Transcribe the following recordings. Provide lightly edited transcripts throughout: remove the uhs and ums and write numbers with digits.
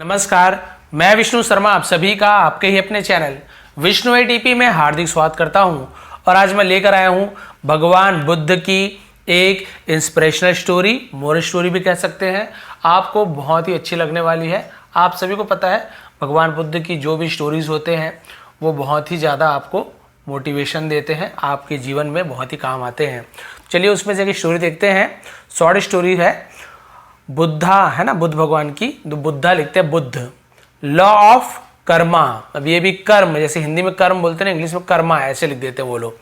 नमस्कार, मैं विष्णु शर्मा आप सभी का आपके ही अपने चैनल विष्णु एटीपी में हार्दिक स्वागत करता हूं। और आज मैं लेकर आया हूं भगवान बुद्ध की एक इंस्पिरेशनल स्टोरी, मोरल स्टोरी भी कह सकते हैं। आपको बहुत ही अच्छी लगने वाली है। आप सभी को पता है भगवान बुद्ध की जो भी स्टोरीज होते हैं वो बहुत ही ज़्यादा आपको मोटिवेशन देते हैं, आपके जीवन में बहुत ही काम आते हैं। चलिए उसमें से एक स्टोरी देखते हैं। शॉर्ट स्टोरी है, बुद्धा है ना, बुद्ध भगवान की। तो बुद्धा लिखते हैं बुद्ध, लॉ ऑफ कर्मा। अब ये भी कर्म, जैसे हिंदी में कर्म बोलते हैं, इंग्लिश में कर्मा ऐसे लिख देते हैं वो लोग।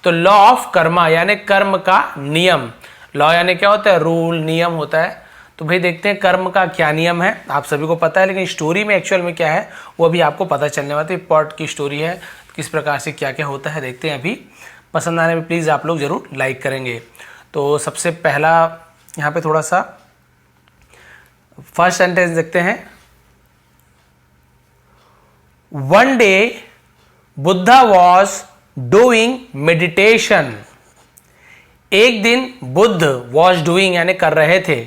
तो लॉ ऑफ कर्मा यानी कर्म का नियम। लॉ यानी क्या होता है? रूल, नियम होता है। तो भाई देखते हैं कर्म का क्या नियम है। आप सभी को पता है, लेकिन स्टोरी में एक्चुअल में क्या है वो अभी आपको पता चलने वाला है। तो पॉट की स्टोरी है, किस प्रकार से क्या क्या होता है देखते हैं। अभी पसंद आने में प्लीज़ आप लोग ज़रूर लाइक करेंगे। तो सबसे पहला यहाँ पे थोड़ा सा फर्स्ट सेंटेंस देखते हैं। One day Buddha was doing meditation. एक दिन बुद्ध वॉज डूइंग यानी कर रहे थे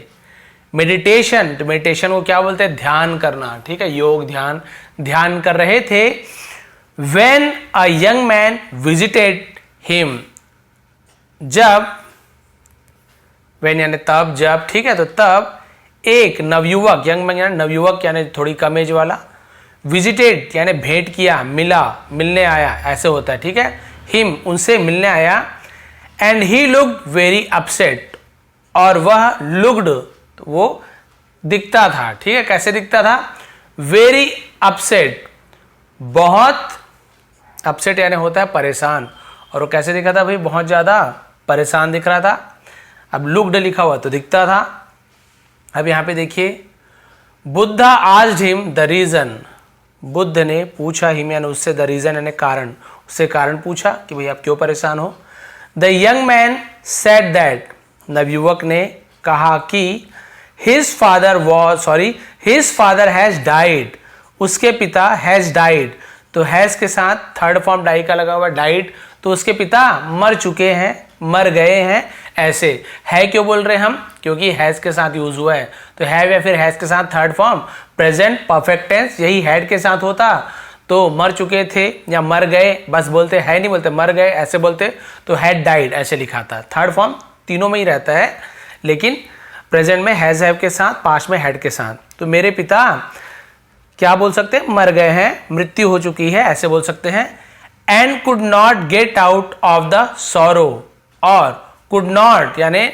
मेडिटेशन। तो मेडिटेशन को क्या बोलते हैं? ध्यान करना, ठीक है, योग, ध्यान कर रहे थे। When a young man visited him, जब, व्हेन यानी तब, जब, ठीक है, तो तब एक नवयुवक, यंग मैन यानी नवयुवक यानी थोड़ी कम एज वाला, विजिटेड यानी भेंट किया, मिला, मिलने आया ऐसे होता है, ठीक है, हिम उनसे मिलने आया। And he looked very upset, और वह लुक्ड वो दिखता था, ठीक है, कैसे दिखता था? वेरी अपसेट, बहुत, अपसेट यानी होता है परेशान, और वो कैसे दिखा था भाई? बहुत ज़्यादा परेशान दिख रहा था। अब लुक्ड लिखा हुआ तो दिखता था। अब यहाँ पे देखिए, Buddha asked him the reason. Buddha ने पूछा हिम यानी उससे, द रीज़न यानी कारण, उससे कारण पूछा कि भाई आप क्यों परेशान हो। The young man said that, नवयुवक ने कहा कि हिज फादर हैज़ डाइड, उसके पिता हैज़ डाइड। तो हैज़ के साथ थर्ड फॉर्म डाई का लगा हुआ, डाइड, तो उसके पिता मर चुके हैं, मर गए हैं। ऐसे है क्यों बोल रहे हैं हम? क्योंकि हैज के साथ यूज हुआ है। तो हैव या फिर हैज के साथ third form present perfect tense, यही हैड के साथ होता तो मर चुके थे या मर गए, बस बोलते है नहीं बोलते मर गए ऐसे बोलते, तो हैड डाइड ऐसे लिखा था। थर्ड फॉर्म तीनों में ही रहता है, लेकिन प्रेजेंट में हैज, हैव के साथ, पास्ट में हैड के साथ। तो मेरे पिता क्या बोल सकते हैं? मर गए हैं, मृत्यु हो चुकी है ऐसे बोल सकते हैं। And could not get out of the sorrow, और कुड नॉट यानी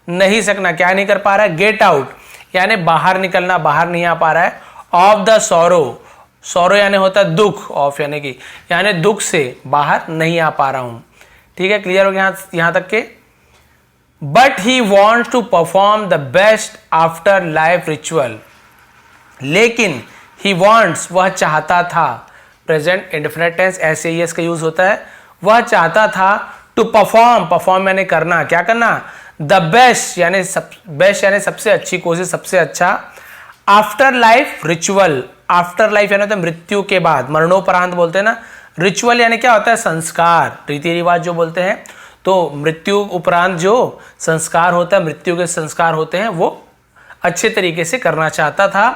नहीं सकना, क्या नहीं कर पा रहा है? गेट आउट यानी बाहर निकलना, बाहर नहीं आ पा रहा है। ऑफ द सॉरो, सॉरो यानी होता है दुख, ऑफ यानी कि, यानी दुख से बाहर नहीं आ पा रहा हूं, ठीक है, क्लियर हो गया यहां तक के। But he wants to perform the best after life ritual, लेकिन ही वॉन्ट्स वह चाहता था, प्रेजेंट इंडेफिनिट टेंस ऐसे ही इसका यूज होता है, वह चाहता था। टू परफॉर्म, परफॉर्म यानी करना, क्या करना? द बेस्ट यानी बेस्ट यानी सबसे अच्छी कोशिश, सबसे अच्छा। After life ritual, after life यानी होता है मृत्यु के बाद, मरणोपरांत बोलते हैं ना। रिचुअल यानी क्या होता है? संस्कार, रीति रिवाज जो बोलते हैं। तो मृत्यु उपरांत जो संस्कार होता है, मृत्यु के संस्कार होते हैं, वो अच्छे तरीके से करना चाहता था।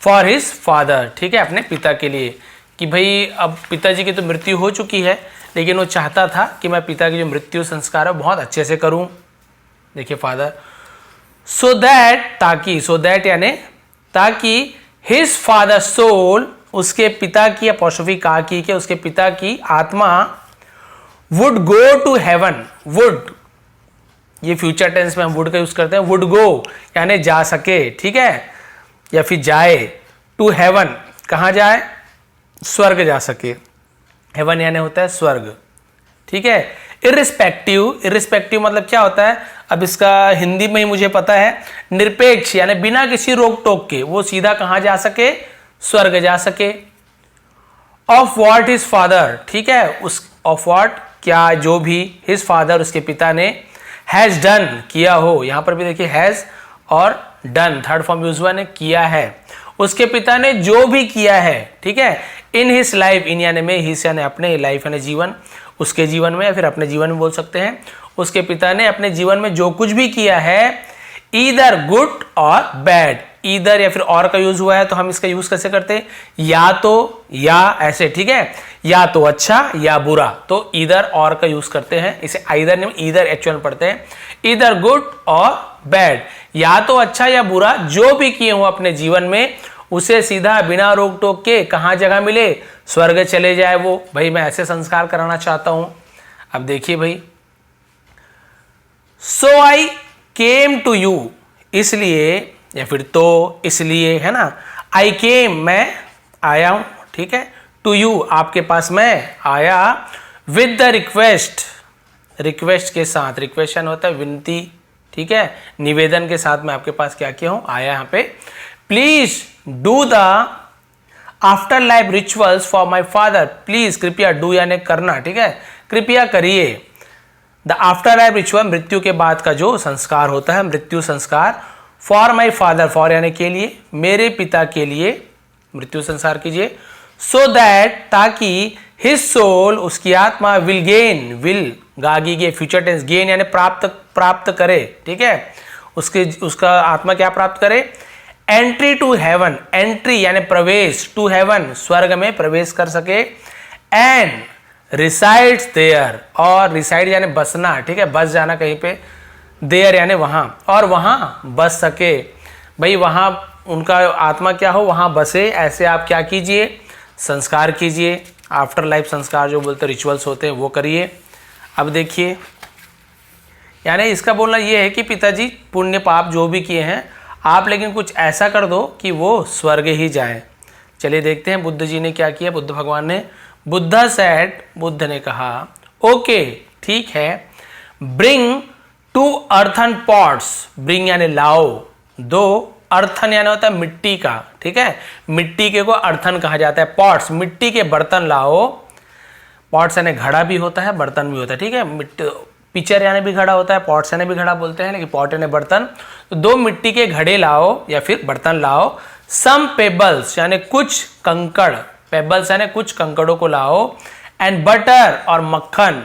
फॉर हिज फादर, ठीक है, अपने पिता के लिए, कि भाई अब पिताजी की तो मृत्यु हो चुकी है, लेकिन वो चाहता था कि मैं पिता की जो मृत्यु संस्कार है बहुत अच्छे से करूं। देखिए फादर, सो दैट, ताकि, सो दैट यानी ताकि, हिज फादर सोल, उसके पिता की, अपॉस्ट्रोफी का की के, उसके पिता की आत्मा, would go to heaven, would ये फ्यूचर टेंस में हम वुड का यूज करते हैं, वुड गो यानी जा सके, ठीक है, या फिर जाए, टू हेवन कहाँ जाए? स्वर्ग जा सके। हेवन यानी होता है स्वर्ग, ठीक है। इर्रिस्पेक्टिव, इर्रिस्पेक्टिव मतलब क्या होता है? अब इसका हिंदी में ही मुझे पता है, निरपेक्ष यानी बिना किसी रोक टोक के वो सीधा कहां जा सके? स्वर्ग जा सके। ऑफ वॉट हिज फादर, ठीक है, उस ऑफ वॉट क्या, जो भी, हिज फादर उसके पिता ने, हैज डन किया हो, यहां पर भी देखिए हैज और डन थर्ड फॉर्म यूज हुआ ने, किया है, उसके पिता ने जो भी किया है, ठीक है। इन हिज लाइफ, इन यानी में, हिज यानी अपने, लाइफ यानी जीवन, उसके जीवन में या फिर अपने जीवन में बोल सकते हैं। उसके पिता ने अपने जीवन में जो कुछ भी किया है, ईदर गुड और बैड, ईदर या फिर और का यूज हुआ है तो हम इसका यूज कैसे करते हैं, या तो या ऐसे, ठीक है, या तो अच्छा या बुरा, तो ईदर और का यूज करते हैं। इसे आइदर नहीं, ईदर एक्चुअल पढ़ते हैं, ईदर गुड और बैड, या तो अच्छा या बुरा जो भी किए हो अपने जीवन में उसे सीधा बिना रोक टोक के कहाँ जगह मिले, स्वर्ग चले जाए वो। भाई मैं ऐसे संस्कार कराना चाहता हूं। अब देखिए भाई, सो आई केम टू यू, इसलिए या फिर तो इसलिए, है ना, आई केम मैं आया हूं, ठीक है, टू यू आपके पास मैं आया, विद द रिक्वेस्ट, रिक्वेस्ट के साथ, रिक्वेशन होता है विनती, ठीक है, निवेदन के साथ मैं आपके पास क्या किया हूं, आया यहां पे, please do the after life rituals for my father, please कृपया, डू यानी करना, ठीक है, कृपया करिए, द आफ्टर लाइफ रिचुअल मृत्यु के बाद का जो संस्कार होता है, मृत्यु संस्कार, फॉर माई फादर, फॉर यानी के लिए, मेरे पिता के लिए मृत्यु संस्कार कीजिए, सो दैट ताकि हिज सोल, उसकी आत्मा, विल गेन, विल गागी के फ्यूचर टेंस, गेन यानी प्राप्त करे, ठीक है, उसका आत्मा क्या प्राप्त करे, एंट्री टू हेवन, एंट्री यानी प्रवेश, टू हेवन स्वर्ग में प्रवेश कर सके, एंड रिसाइड्स देयर, और रिसाइड यानी बसना, ठीक है, बस जाना कहीं पे, देयर यानी वहां, और वहां बस सके, भाई वहां उनका आत्मा क्या हो, वहां बसे, ऐसे आप क्या कीजिए, संस्कार कीजिए, आफ्टर लाइफ संस्कार जो बोलते रिचुअल्स होते हैं वो करिए। अब देखिए, यानी इसका बोलना ये है कि पिताजी पुण्य पाप जो भी किए हैं आप, लेकिन कुछ ऐसा कर दो कि वो स्वर्ग ही जाए। चलिए देखते हैं बुद्ध जी ने क्या किया, बुद्ध भगवान ने, बुद्धा सेड, बुद्ध ने कहा, ओके ठीक है, ब्रिंग 2 earthen pots, ब्रिंग यानी लाओ, 2 earthen यानी होता है मिट्टी का, ठीक है, मिट्टी के को earthen कहा जाता है, पॉट्स मिट्टी के बर्तन लाओ, पॉट्स यानी घड़ा भी होता है, बर्तन भी होता है, ठीक है, मिट्टी, पिचर यानी भी घड़ा होता है, पॉट्स यानी भी घड़ा बोलते हैं, लेकिन पॉट यानी बर्तन, तो 2 मिट्टी के घड़े लाओ या फिर बर्तन लाओ, सम पेबल्स यानी कुछ कंकड़, पेबल्स यानी कुछ कंकड़ों को लाओ, एंड बटर और मक्खन,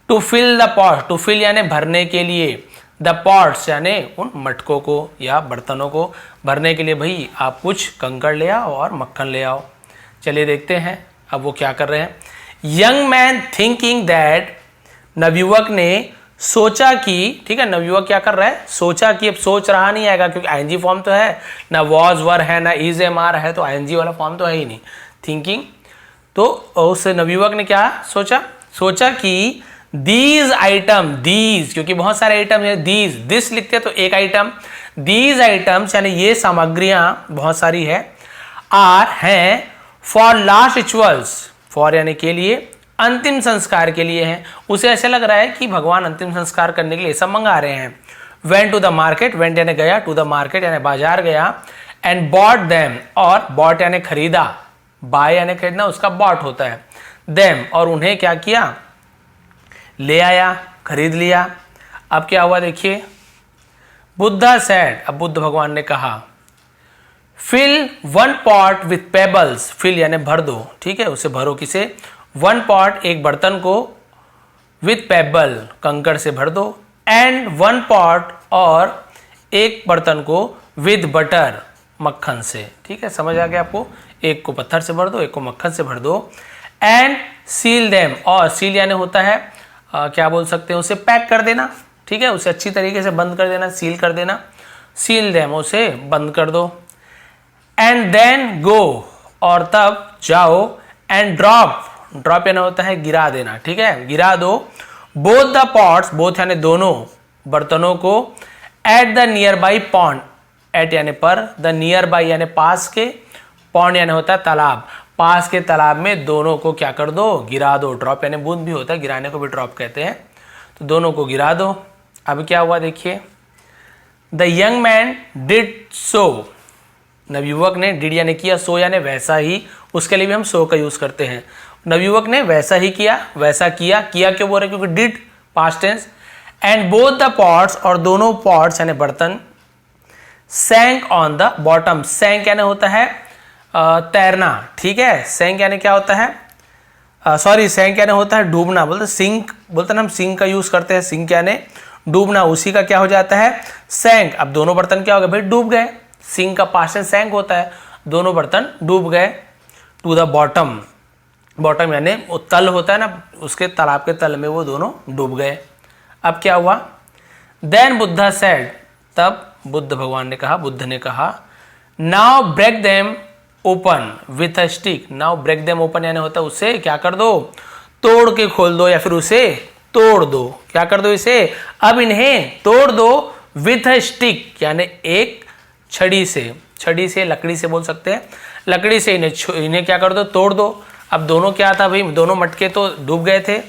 to fill the pot, to fill यानी भरने के लिए, द पॉट्स यानी उन मटकों को या बर्तनों को भरने के लिए, भाई आप कुछ कंकड़ ले आओ और मक्खन ले आओ। चलिए देखते हैं अब वो क्या कर रहे हैं। यंग मैन थिंकिंग दैट, नवयुवक ने सोचा कि, ठीक है, नवयुवक क्या कर रहा है, सोचा कि, अब सोच रहा नहीं आएगा क्योंकि आईएनजी फॉर्म तो है ना, वॉज वर है ना, इज एम आर है, तो आईएनजी वाला फॉर्म तो है ही नहीं, थिंकिंग, तो उस नवयुवक ने क्या सोचा, सोचा कि दीज आइटम, दीज क्योंकि बहुत सारे आइटम है, दीज, दिस लिखते हैं तो एक आइटम, दीज आइटम्स यानी ये सामग्रियां बहुत सारी है, आर हैं, फॉर लास्ट रिचुअल्स, फॉर यानी के लिए, अंतिम संस्कार के लिए हैं। उसे ऐसे लग रहा है कि भगवान अंतिम संस्कार करने के लिए सब मंगा रहे हैं। Went to the market, went यानी गया, टू द मार्केट यानी बाजार गया, एंड बॉट देम, और बॉट यानी खरीदा, बाय यानी खरीदना, उसका बॉट होता है, देम, और उन्हें क्या किया, ले आया, खरीद लिया। अब क्या हुआ देखिए, बुद्धा सेड, अब बुद्ध भगवान ने कहा, fill 1 pot with pebbles, fill यानी भर दो, ठीक है, उसे भरो किसे, 1 pot एक बर्तन को, विथ पेबल कंकड़ से भर दो, एंड 1 pot और एक बर्तन को विद बटर मक्खन से, ठीक है, समझ आ गया आपको, एक को पत्थर से भर दो, एक को मक्खन से भर दो, एंड सील देम, और सील यानी होता है क्या बोल सकते हैं, उसे पैक कर देना, ठीक है, उसे अच्छी तरीके से बंद कर देना, सील कर देना, सील देम, उसे बंद कर दो, एंड देन गो, और तब जाओ, एंड ड्रॉप, ड्रॉप यानी होता है गिरा देना, ठीक है, गिरा दो, बोथ द पॉट्स, बोथ यानी दोनों बर्तनों को, at the nearby pond, at यानी पर, द नियर बाई यानी पास के, पॉन्ड यानी होता है तालाब, पास के तालाब में दोनों को क्या कर दो, गिरा दो, ड्रॉप यानी बूंद भी होता है, गिराने को भी ड्रॉप कहते हैं, तो दोनों को गिरा दो। अब क्या हुआ देखिए, the young man did so, नवयुवक ने, डिड यानी किया, सो यानी वैसा ही, उसके लिए भी हम सो का यूज करते हैं, नवयुवक ने वैसा ही किया, वैसा किया, किया क्यों बोल रहे, क्योंकि did past tense, and both the pots, और दोनों पॉट्स यानी बर्तन, sank on the bottom, sank यानी होता है तैरना, ठीक है, सैंक यानी क्या होता है, सॉरी सैंक यानी होता है डूबना, बोलते सिंक, बोलते ना हम सिंक का यूज करते हैं, सिंक यानी डूबना, उसी का क्या हो जाता है सैंक। अब दोनों बर्तन क्या हो गए भाई, डूब गए, सिंक का पास्ट टेंस सैंक होता है, दोनों बर्तन डूब गए। टू द बॉटम, बॉटम यानी वो तल होता है ना, उसके तालाब के तल में वो दोनों डूब गए। अब क्या हुआ? देन बुद्धा सेड, तब बुद्ध भगवान ने कहा, बुद्ध ने कहा, now break them open with a stick. Now break them open यानी होता है उसे क्या कर दो, तोड़ के खोल दो या फिर उसे तोड़ दो। क्या कर दो इसे? अब इन्हें तोड़ दो विथ अ स्टिक यानी एक छड़ी से, छड़ी से लकड़ी से बोल सकते हैं, लकड़ी से इन्हें क्या कर दो, तोड़ दो। अब दोनों क्या था भाई, दोनों मटके तो डूब गए थे,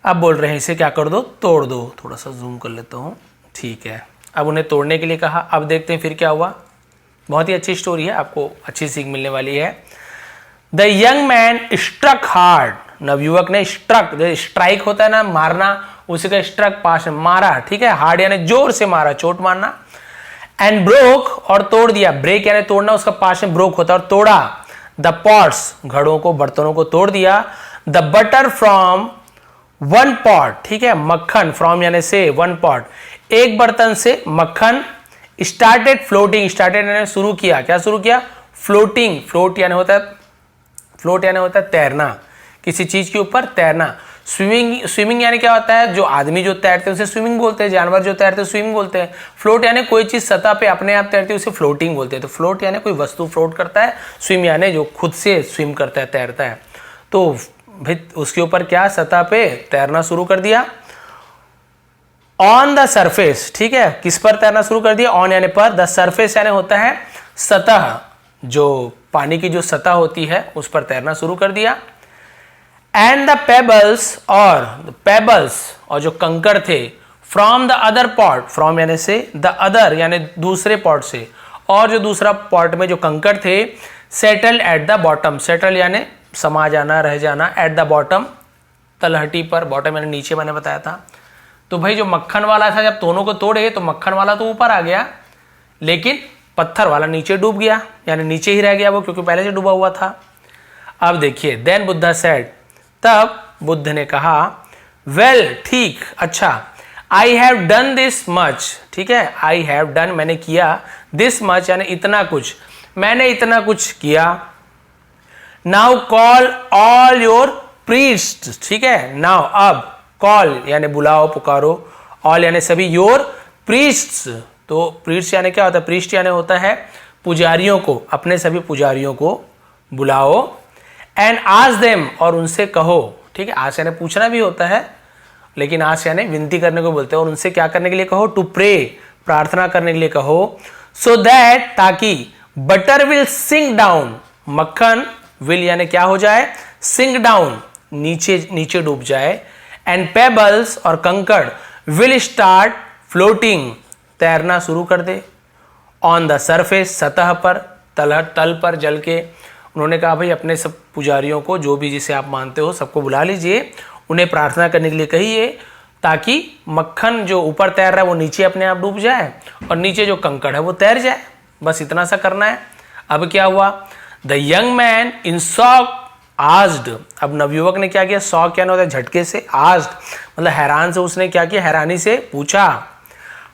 अब बोल रहे हैं इसे क्या कर दो, तोड़ दो। थोड़ा सा जूम कर लेता हूँ, ठीक है। अब उन्हें तोड़ने के लिए कहा। अब देखते हैं फिर क्या हुआ। बहुत ही अच्छी स्टोरी है, आपको अच्छी सीख मिलने वाली है। The young man struck hard, नवयुवक ने स्ट्रक, स्ट्राइक होता है ना मारना, उसी का स्ट्रक पास में मारा, ठीक है। हार्ड यानी जोर से मारा, चोट मारना। एंड ब्रोक और तोड़ दिया, ब्रेक यानी तोड़ना, उसका पास में ब्रोक होता है और तोड़ा। द पॉट्स घड़ों को, बर्तनों को तोड़ दिया। The butter from one pot, ठीक है, मक्खन फ्रॉम यानी से, वन पॉट एक बर्तन से मक्खन। स्टार्टेड फ्लोटिंग, स्टार्टेड यानी शुरू किया, क्या शुरू किया, फ्लोटिंग। फ्लोट यानी होता है, फ्लोट यानी होता है तैरना, किसी चीज के ऊपर तैरना। स्विमिंग, स्विमिंग यानी क्या होता है, जो आदमी जो तैरते हैं उसे स्विमिंग बोलते हैं, जानवर जो तैरते हैं स्विमिंग बोलते हैं। फ्लोट यानी कोई चीज सतह पे अपने आप तैरती है उसे फ्लोटिंग बोलते हैं। तो फ्लोट यानी कोई वस्तु फ्लोट करता है, स्विम यानी जो खुद से स्विम करता है, तैरता है। तो भाई उसके ऊपर क्या, सतह पे तैरना शुरू कर दिया। ऑन द सरफेस, ठीक है, किस पर तैरना शुरू कर दिया, ऑन यानी पर, द सरफेस यानी होता है सतह, जो पानी की जो सतह होती है उस पर तैरना शुरू कर दिया। एंड द पेबल्स, और पेबल्स और जो कंकड़ थे, from the other pot, from यानी से, द अदर यानी दूसरे पॉट से, और जो दूसरा पॉट में जो कंकड़ थे, settle at the bottom, settle यानी समा जाना, रह जाना, एट द बॉटम तलहटी पर, बॉटम यानी नीचे मैंने बताया था। तो भाई जो मक्खन वाला था, जब दोनों को तोड़े तो मक्खन वाला तो ऊपर आ गया, लेकिन पत्थर वाला नीचे डूब गया, यानी नीचे ही रह गया वो, क्योंकि पहले से डूबा हुआ था। अब देखिए, देन बुद्धा सेड, तब बुद्ध ने कहा, वेल, ठीक, अच्छा, I have done this much, ठीक है, आई हैव डन मैंने किया, दिस मच यानी इतना कुछ, मैंने इतना कुछ किया। Now call all your priest, ठीक है, नाउ अब, कॉल यानी बुलाओ, पुकारो, ऑल यानी सभी, योर प्रीस्ट्स, तो प्रीस्ट यानी क्या होता है, प्रीस्ट यानी होता है पुजारियों को, अपने सभी पुजारियों को बुलाओ। एंड आस्क देम, और उनसे कहो, ठीक है, आस्क यानी पूछना भी होता है, लेकिन आस्क यानी विनती करने को बोलते हैं, और उनसे क्या करने के लिए कहो, टू प्रे, प्रार्थना करने के लिए कहो। सो दैट, ताकि, बटर विल सिंक डाउन, मक्खन विल यानी क्या हो जाए, सिंक डाउन, नीचे नीचे डूब जाए। एंड पेबल्स और कंकड़ विल स्टार्ट फ्लोटिंग, तैरना शुरू कर दे। ऑन द सरफेस, सतह पर, तल पर, जल के। उन्होंने कहा भाई अपने सब पुजारियों को, जो भी जिसे आप मानते हो, सबको बुला लीजिए, उन्हें प्रार्थना करने के लिए कहिए, ताकि मक्खन जो ऊपर तैर रहा है वो नीचे अपने आप डूब जाए, और नीचे जो कंकड़ है वो तैर जाए। बस इतना सा करना है। अब क्या हुआ, the young man in shock asked, अब नवयुवक ने क्या किया, शॉक क्या होता है, झटके से, आस्क्ड मतलब हैरान से, उसने क्या किया, हैरानी से पूछा।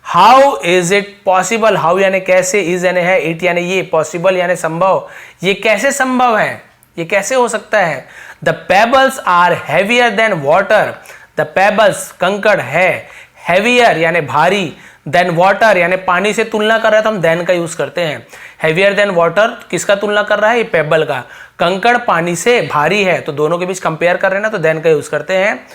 How is it possible, how यानी कैसे, इज यानी है, इट यानी ये, पॉसिबल यानी संभव, ये कैसे संभव है, ये कैसे हो सकता है। The pebbles are heavier than water, the pebbles कंकड़ है, हैवियर यानी भारी, देन वाटर यानी पानी से तुलना कर रहा है तो हम देन का यूज करते हैं। हैवियर देन वाटर किसका तुलना कर रहा है, ये पेबल का। कंकड़ पानी से भारी है, तो दोनों के बीच कंपेयर कर रहे हैं ना, तो देन का यूज करते हैं।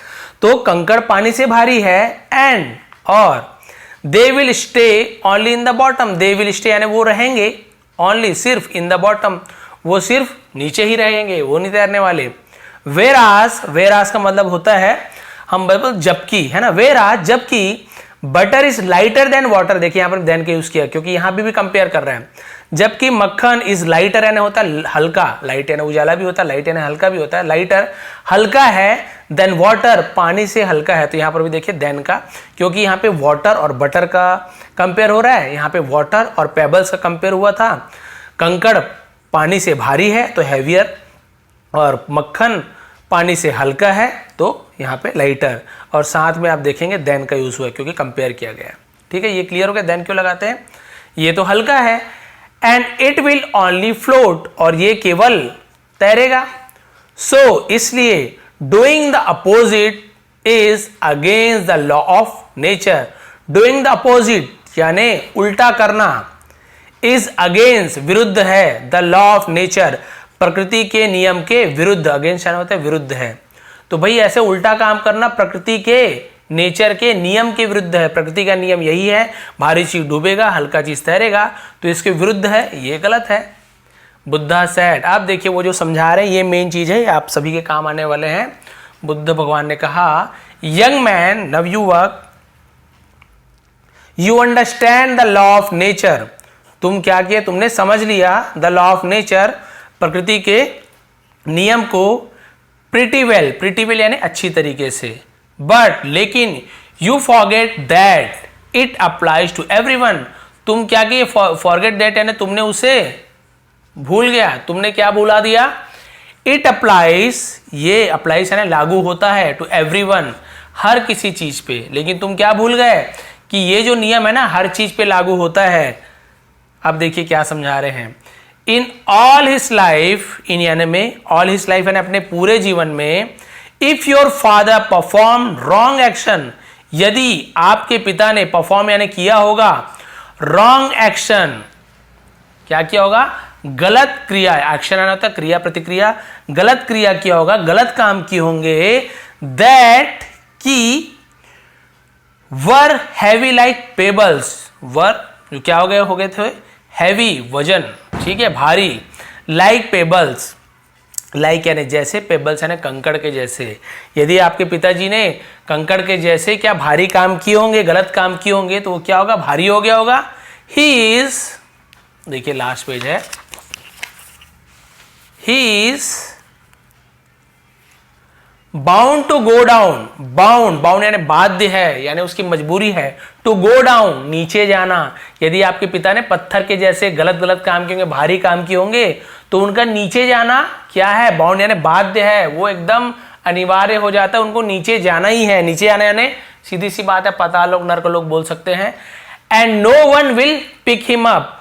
तो कंकड़ पानी से भारी है, एंड और they will stay only in the bottom, they will stay यानी वो रहेंगे, ओनली सिर्फ, इन द बॉटम वो सिर्फ नीचे ही रहेंगे, वो नहीं तैरने वाले। वेरास, वेरास का मतलब होता है, हम जबकि, है ना, वेरास जबकि, butter is lighter than water, देखिए यहां पर देन का यूज किया क्योंकि यहां भी कंपेयर कर रहे हैं। जबकि मक्खन इज लाइटर यानी होता है हल्का, लाइट यानी उजाला भी होता है, लाइट यानी हल्का भी होता है, लाइटर हल्का है, देन वाटर पानी से हल्का है। तो यहां पर भी देखिए देन का, क्योंकि यहां पे वाटर और बटर का कंपेयर हो रहा है, यहां पे वाटर और पेबल्स का कंपेयर हुआ था। कंकड़ पानी से भारी है तो हैवियर, और मक्खन पानी से हल्का है तो यहाँ पे लाइटर, और साथ में आप देखेंगे देन का यूज हुआ है क्योंकि कंपेयर किया गया है। ठीक है, ये क्लियर हो गया देन क्यों लगाते हैं। ये तो हल्का है। And it will only float, और ये केवल तैरेगा। सो इसलिए doing the opposite is against the law of nature. Doing the opposite यानी उल्टा करना, इज अगेंस्ट विरुद्ध है, द लॉ ऑफ नेचर प्रकृति के नियम के विरुद्ध। अगेंस्ट यानी होता है विरुद्ध है। तो भाई ऐसे उल्टा काम करना प्रकृति के नेचर के नियम के विरुद्ध है। प्रकृति का नियम यही है, भारी चीज डूबेगा, हल्का चीज तैरेगा, तो इसके विरुद्ध है, ये गलत है। बुद्धा सेड, आप देखिए वो जो समझा रहे हैं ये मेन चीज है, आप सभी के काम आने वाले हैं। बुद्ध भगवान ने कहा, यंग मैन नवयुवक, you understand the law of nature. तुम क्या किया, तुमने समझ लिया द लॉ ऑफ नेचर प्रकृति के नियम को प्रिटी वेल, प्रिटी वेल यानी अच्छी तरीके से। बट लेकिन you forget that it applies to everyone. तुम क्या किए, फॉरगेट दैट यानी तुमने उसे भूल गया। तुमने क्या भूला दिया, इट अप्लाइज, ये अप्लाइज यानी लागू होता है, टू एवरीवन, हर किसी चीज पे। लेकिन तुम क्या भूल गए कि ये जो नियम है ना हर चीज पे लागू होता है। अब देखिए क्या समझा रहे हैं, in all his life, in यानी में ऑल हिज लाइफ यानी अपने पूरे जीवन में, if your father perform wrong action, यदि आपके पिता ने परफॉर्म यानी किया होगा रॉन्ग एक्शन, क्या किया होगा, गलत क्रिया, एक्शन आना होता है क्रिया प्रतिक्रिया, गलत क्रिया किया होगा, गलत काम किए होंगे, दैट की वर हैवी लाइक पेबल्स, वर जो क्या हो गए थे हैवी, वजन, ठीक है, भारी, लाइक पेबल्स, लाइक यानी जैसे, पेबल्स यानी कंकड़ के जैसे। यदि आपके पिताजी ने कंकड़ के जैसे क्या भारी काम किए होंगे, गलत काम किए होंगे, तो वो क्या होगा, भारी हो गया होगा। ही इज, देखिए लास्ट पेज है, he is bound to go down. Bound, bound यानी बाध्य है, यानी उसकी मजबूरी है, टू गो डाउन, नीचे जाना। यदि आपके पिता ने पत्थर के जैसे गलत गलत काम किए होंगे, भारी काम किए होंगे, तो उनका नीचे जाना क्या है, बाउंड यानी बाध्य है, वो एकदम अनिवार्य हो जाता है, उनको नीचे जाना ही है। नीचे आना यानी सीधी सी बात है, पाताल लोक नरक लोक बोल सकते हैं। And no one will pick him up,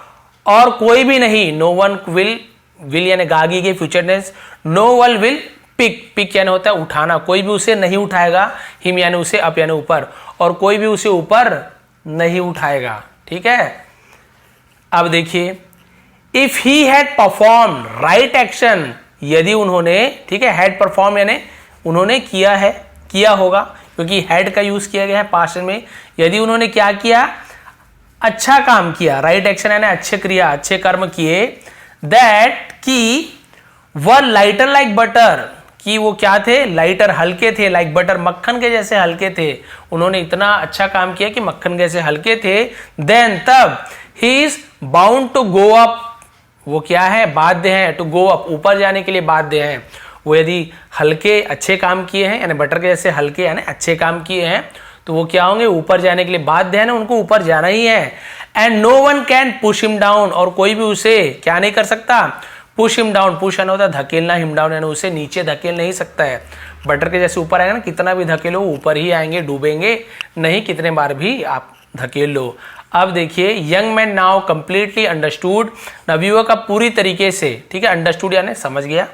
और कोई भी नहीं, नो वन विल यानी गागी के future tense, no one will pick, pick यानी होता है उठाना, कोई भी उसे नहीं उठाएगा, हिम यानी उसे, अप यानी ऊपर, और कोई भी उसे ऊपर नहीं उठाएगा, ठीक है। अब देखिए, if he had perform right action, यदि उन्होंने, ठीक है, हैड परफॉर्म यानी उन्होंने किया है, किया होगा, क्योंकि हैड का यूज किया गया है पास्ट में। यदि उन्होंने क्या किया, अच्छा काम किया, राइट एक्शन यानी अच्छे क्रिया, अच्छे कर्म किए, दैट की वर लाइटर लाइक बटर, कि वो क्या थे, लाइटर, हल्के थे, लाइक बटर, मक्खन के जैसे हल्के थे। उन्होंने इतना अच्छा काम किया कि मक्खन के जैसे हल्के थे। देन तब he is bound to go up, वो क्या है, बाध्य है, टू गो अप, ऊपर जाने के लिए बाध्य है। वो यदि हल्के अच्छे काम किए हैं, यानी बटर के जैसे हल्के यानी अच्छे काम किए हैं, तो वो क्या होंगे, ऊपर जाने के लिए बाध्य है ना, उनको ऊपर जाना ही है। And no one can push him down, और कोई भी उसे क्या नहीं कर सकता, पुश हिम डाउन, पुश यानी होता है धकेलना, हिम डाउन यानी उसे नीचे धकेल नहीं सकता है। बटर के जैसे ऊपर आएगा ना, कितना भी धकेलो ऊपर ही आएंगे, डूबेंगे नहीं, कितने बार भी आप धकेल लो। अब देखिए, young man now completely understood, नवयुवक का पूरी तरीके से, ठीक है, अंडरस्टूड यानी समझ गया,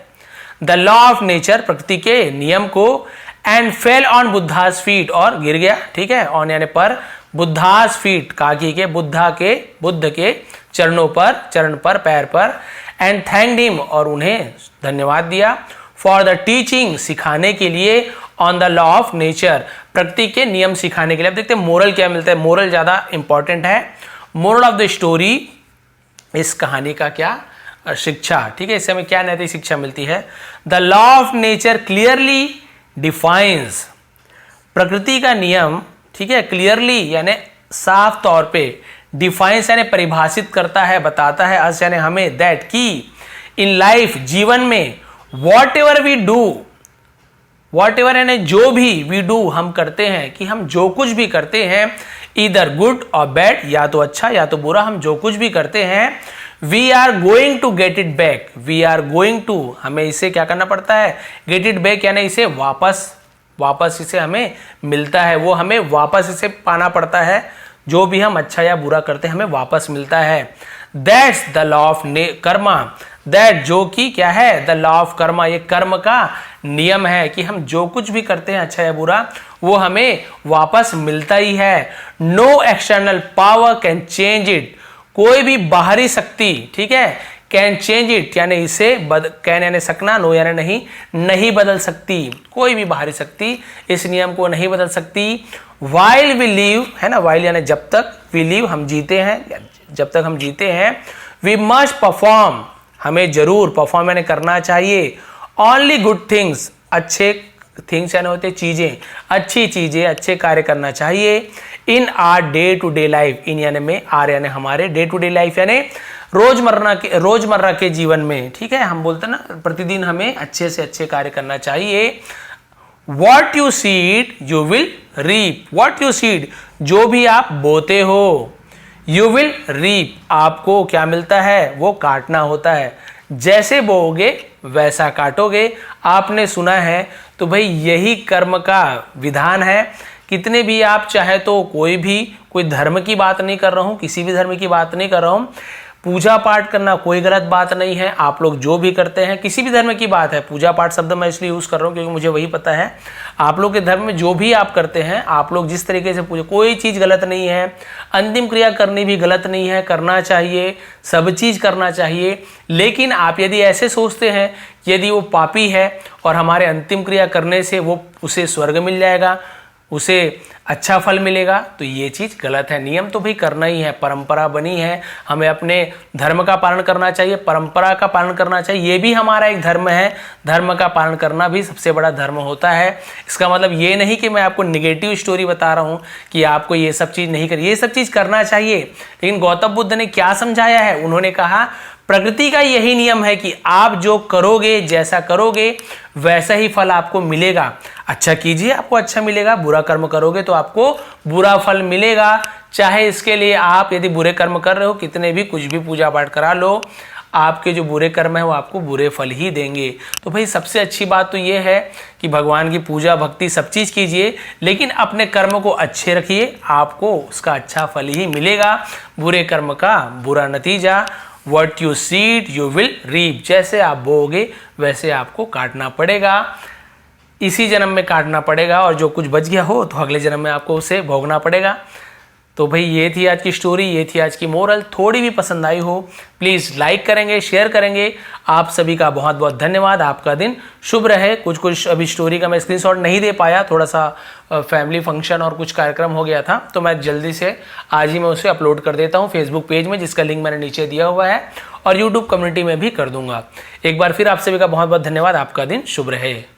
द लॉ ऑफ नेचर प्रकृति के नियम को, and fell on Buddhas feet, और गिर गया, ठीक है, ऑन यानी पर, बुद्धास फीट, काकी के, बुद्ध के चरणों पर, चरण पर, पैर पर, एंड थैंक्ड हिम, और उन्हें धन्यवाद दिया, फॉर द टीचिंग, सिखाने के लिए, on the law of nature प्रकृति के नियम सिखाने के लिए। अब देखते हैं मोरल क्या मिलता है, मोरल ज्यादा इंपॉर्टेंट है। मोरल ऑफ द स्टोरी, इस कहानी का क्या शिक्षा, ठीक है, इससे हमें क्या नैतिक शिक्षा मिलती है। The law of nature clearly defines, प्रकृति का नियम, ठीक है, क्लियरली यानी साफ तौर पे, डिफाइंस यानी परिभाषित करता है, बताता है, अस यानी हमें, दैट की इन लाइफ, जीवन में, whatever we do, whatever यानी जो भी, वी डू हम करते हैं, कि हम जो कुछ भी करते हैं, इधर गुड और बैड, या तो अच्छा या तो बुरा, हम जो कुछ भी करते हैं, we are going to get it back, we are going to, हमें इसे क्या करना पड़ता है, गेट इट बैक यानी इसे वापस इसे हमें मिलता है, वो हमें वापस इसे पाना पड़ता है। जो भी हम अच्छा या बुरा करते हैं हमें वापस मिलता है। That's the law of Karma, that जो कि क्या है, द लॉ ऑफ कर्मा, ये कर्म का नियम है कि हम जो कुछ भी करते हैं अच्छा या बुरा वो हमें वापस मिलता ही है। No external power can change it, कोई भी बाहरी शक्ति, ठीक है, कैन चेंज इट यानी इसे कैन यानी सकना, नो यानी नहीं बदल सकती, कोई भी बाहरी शक्ति इस नियम को नहीं बदल सकती। वाइल वी लिव, है ना, वाइल यानी जब तक, वी लिव हम जीते हैं, जब तक हम जीते हैं, वी मस्ट परफॉर्म, हमें जरूर परफॉर्म यानी करना चाहिए, ओनली गुड थिंग्स, अच्छे थिंग्स यानी होते चीजें, अच्छी चीजें, अच्छे कार्य करना चाहिए। In our day to day life, in यानी में, आर यानी हमारे, डे टू डे लाइफ यानी रोजमर्रा के जीवन में, ठीक है, हम बोलते हैं ना प्रतिदिन हमें अच्छे से अच्छे कार्य करना चाहिए। What you seed you will reap, what you seed जो भी आप बोते हो, यू विल रीप आपको क्या मिलता है, वो काटना होता है, जैसे बोओगे वैसा काटोगे। आपने सुना है, तो भाई यही कर्म का विधान है। कितने भी आप चाहे तो कोई धर्म की बात नहीं कर रहा हूं, किसी भी धर्म की बात नहीं कर रहा हूं, पूजा पाठ करना कोई गलत बात नहीं है। आप लोग जो भी करते हैं, किसी भी धर्म की बात है, पूजा पाठ शब्द मैं इसलिए यूज कर रहा हूं क्योंकि मुझे वही पता है। आप लोग के धर्म में जो भी आप करते हैं, आप लोग जिस तरीके से पूजा, कोई चीज गलत नहीं है, अंतिम क्रिया करनी भी गलत नहीं है, करना चाहिए, सब चीज करना चाहिए। लेकिन आप यदि ऐसे सोचते हैं यदि वो पापी है और हमारे अंतिम क्रिया करने से वो उसे स्वर्ग मिल जाएगा, उसे अच्छा फल मिलेगा, तो ये चीज गलत है। नियम तो भाई करना ही है, परंपरा बनी है, हमें अपने धर्म का पालन करना चाहिए, परंपरा का पालन करना चाहिए, ये भी हमारा एक धर्म है। धर्म का पालन करना भी सबसे बड़ा धर्म होता है। इसका मतलब ये नहीं कि मैं आपको निगेटिव स्टोरी बता रहा हूं कि आपको ये सब चीज नहीं करनी, ये सब चीज करना चाहिए। लेकिन गौतम बुद्ध ने क्या समझाया है, उन्होंने कहा प्रकृति का यही नियम है कि आप जो करोगे, जैसा करोगे वैसा ही फल आपको मिलेगा। अच्छा कीजिए आपको अच्छा मिलेगा, बुरा कर्म करोगे तो आपको बुरा फल मिलेगा। चाहे इसके लिए आप यदि बुरे कर्म कर रहे हो, कितने भी कुछ भी पूजा पाठ करा लो, आपके जो बुरे कर्म है वो आपको बुरे फल ही देंगे। तो भाई सबसे अच्छी बात तो ये है कि भगवान की पूजा भक्ति सब चीज कीजिए, लेकिन अपने कर्म को अच्छे रखिए, आपको उसका अच्छा फल ही मिलेगा, बुरे कर्म का बुरा नतीजा। What you seed you will reap, जैसे आप बोओगे वैसे आपको काटना पड़ेगा, इसी जन्म में काटना पड़ेगा, और जो कुछ बच गया हो तो अगले जन्म में आपको उसे भोगना पड़ेगा। तो भाई ये थी आज की स्टोरी, ये थी आज की मोरल। थोड़ी भी पसंद आई हो प्लीज़ लाइक करेंगे, शेयर करेंगे। आप सभी का बहुत बहुत धन्यवाद, आपका दिन शुभ रहे। कुछ अभी स्टोरी का मैं स्क्रीनशॉट नहीं दे पाया, थोड़ा सा फैमिली फंक्शन और कुछ कार्यक्रम हो गया था, तो मैं जल्दी से आज ही मैं उसे अपलोड कर देता हूँ फेसबुक पेज में, जिसका लिंक मैंने नीचे दिया हुआ है, और यूट्यूब कम्युनिटी में भी कर दूंगा। एक बार फिर आप सभी का बहुत बहुत धन्यवाद, आपका दिन शुभ रहे।